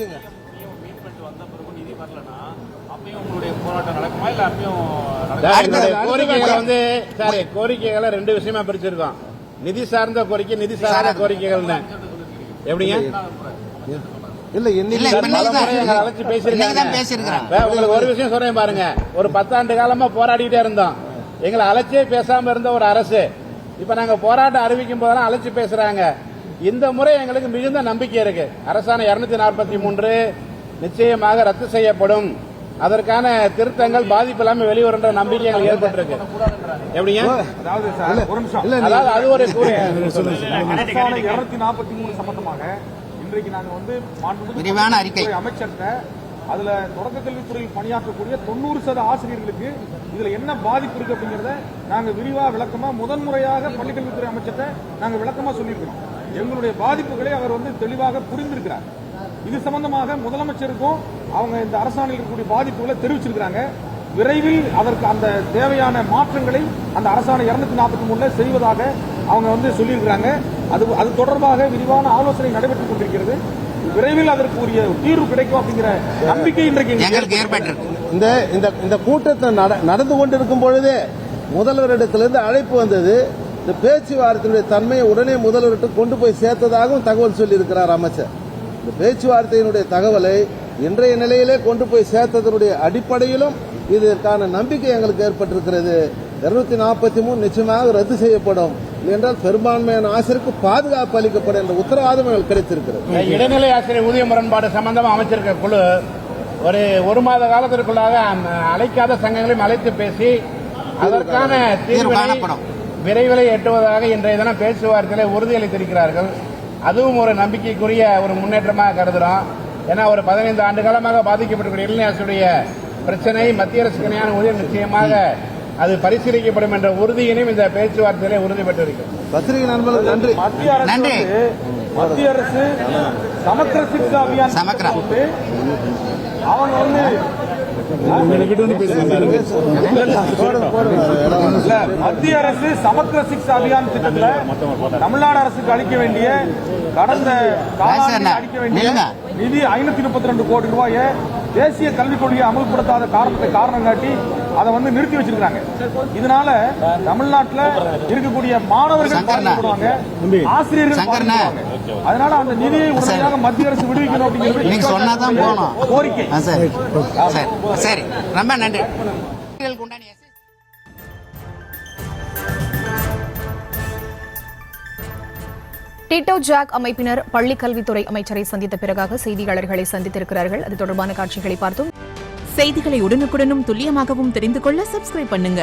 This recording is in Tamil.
பேசுங்க. கோரிக்கைகளை ரெண்டு விஷயமா பிரிச்சிருக்கோம். நிதி சார்ந்த கோரிக்கை, நிதி சார்ந்த கோரிக்கைகள் எப்படிங்க? இல்ல அழைச்சு பேசிருக்காங்க. உங்களுக்கு ஒரு விஷயம் சொல்றேன் பாருங்க. ஒரு 10 ஆண்டு காலமா போராடிட்டே இருந்தோம். எங்களை அழைச்சே பேசாம இருந்த ஒரு அரசு இப்ப நாங்க போராட்டம் அறிவிக்கும் போதெல்லாம் அழைச்சு பேசுறாங்க. இந்த முறை எங்களுக்கு மிகுந்த நம்பிக்கை இருக்கு. அரசாணை 243 நிச்சயமாக ரத்து செய்யப்படும். அதற்கான திருத்தங்கள் பாதிப்பு இல்லாம வெளிவருன்ற நம்பிக்கை எங்களுக்கு ஏற்பட்டிருக்கு. எப்படிங்க? அதாவது அது ஒரு 243 சம்பந்தமாக இன்றைக்கு நாங்க வந்து விரிவான அறிக்கை அமைச்சர்கிட்ட அதுல தொடக்க கல்வித்துறையில் பணியாற்றக்கூடிய 90% ஆசிரியர்களுக்கு இதுல என்ன பாதிப்பு இருக்கு அப்படிங்கறத நாங்க விரிவா விளக்கமா முதன்முறையாக பள்ளிக்கல்வித்துறை அமைச்சர்கிட்ட நாங்க விளக்கமா சொல்லியிருக்கிறோம். எங்களுடைய பாதிப்புகளை அவர் வந்து தெளிவாக புரிந்திருக்கிறார். இது சம்பந்தமாக முதலமைச்சருக்கும் அவங்க இந்த அரசாணையில் இருக்கக்கூடிய பாதிப்புகளை தெரிவிச்சிருக்கிறாங்க. விரைவில் அதற்கு அந்த தேவையான மாற்றங்களை அந்த அரசாணை 243 செய்வதாக அவங்க வந்து சொல்லியிருக்கிறாங்க. அது தொடர்பாக விரிவான ஆலோசனை நடைபெற்றுக் கொண்டிருக்கிறது. விரைவில் அதற்குரிய தீர்வு கிடைக்கும் அப்படிங்கிற நம்பிக்கை இன்றைக்கு இந்த கூட்டத்தில் நடந்து கொண்டிருக்கும் பொழுதே முதல்வரிடத்திலிருந்து அழைப்பு வந்தது. இந்த பேச்சுவார்த்தையுடைய தன்மையை உடனே முதல்வர்கிட்ட கொண்டு போய் சேர்த்ததாகவும் தகவல் சொல்லியிருக்கிறார் அமைச்சர். இந்த பேச்சுவார்த்தையினுடைய தகவலை இன்றைய நிலையிலே கொண்டு போய் சேர்த்ததனுடைய அடிப்படையிலும் இதற்கான நம்பிக்கை எங்களுக்கு ஏற்பட்டிருக்கிறது. 243 நிச்சயமாக ரத்து செய்யப்படும் என்றால் பெரும்பான்மையான ஆசிரியருக்கு பாதுகாப்பு அளிக்கப்படும் என்ற உத்தரவாதம் எங்களுக்கு கிடைத்திருக்கிறது. இடைநிலை ஆசிரியர் ஊதிய முரண்பாடு சம்பந்தமாக அமைச்சிருக்க குழு ஒரு மாத காலத்திற்குள்ளாக அழைக்காத சங்கங்களையும் அழைத்து பேசி அதற்கான தீர்வு விரைவில் எட்டுவதாக இன்றைய தினம் பேச்சுவார்த்தையில உறுதியளித்திருக்கிறார்கள். அதுவும் ஒரு நம்பிக்கைக்குரிய ஒரு முன்னேற்றமாக கருதுகிறோம். ஏன்னா ஒரு 15 ஆண்டு காலமாக பாதிக்கப்பட்டிருக்கிற இடைநிலை ஆசிரியருடைய பிரச்சனை மத்திய அரசுக்கு இணையான ஊதியம் நிச்சயமாக அது பரிசீலிக்கப்படும் என்ற உறுதியினையும் இந்த பேச்சுவார்த்தையிலே உறுதி பெற்றிருக்கிறது. பத்திரிகை நண்பர்கள் நன்றி. மத்திய அரசு சமக்கிர சிக்ஷா அபியான் அவங்க வந்து மத்திய அரசு சமக்கிர சிக்ஷா அபியான் திட்டத்தில் தமிழ்நாடு அரசுக்கு அளிக்க வேண்டிய கடந்த அளிக்க வேண்டிய நிதி 532 கோடி ரூபாயை தேசிய கல்விக் கொள்கையை அமல்படுத்தாத காரணம் காட்டி அதை வந்து நிறுத்தி வச்சிருக்காங்க. இதனால தமிழ்நாட்டில் இருக்கக்கூடிய மாணவர்கள் பாதிக்கப்படுவாங்க, ஆசிரியர்கள். அதனால அந்த நிதியை உடனடியாக மத்திய அரசு விடுவிக்கணும் அப்படிங்கிறது கோரிக்கை. சரி, ரொம்ப நன்றி. டிட்டோ ஜாக் அமைப்பினர் பள்ளிக் கல்வித்துறை அமைச்சரை சந்தித்த பிறகாக செய்தியாளர்களை சந்தித்திருக்கிறார்கள். அது தொடர்பான காட்சிகளை பார்த்தோம். செய்திகளை உடனுக்குடனும் துல்லியமாகவும் தெரிந்து கொள்ள சப்ஸ்கிரைப் பண்ணுங்க.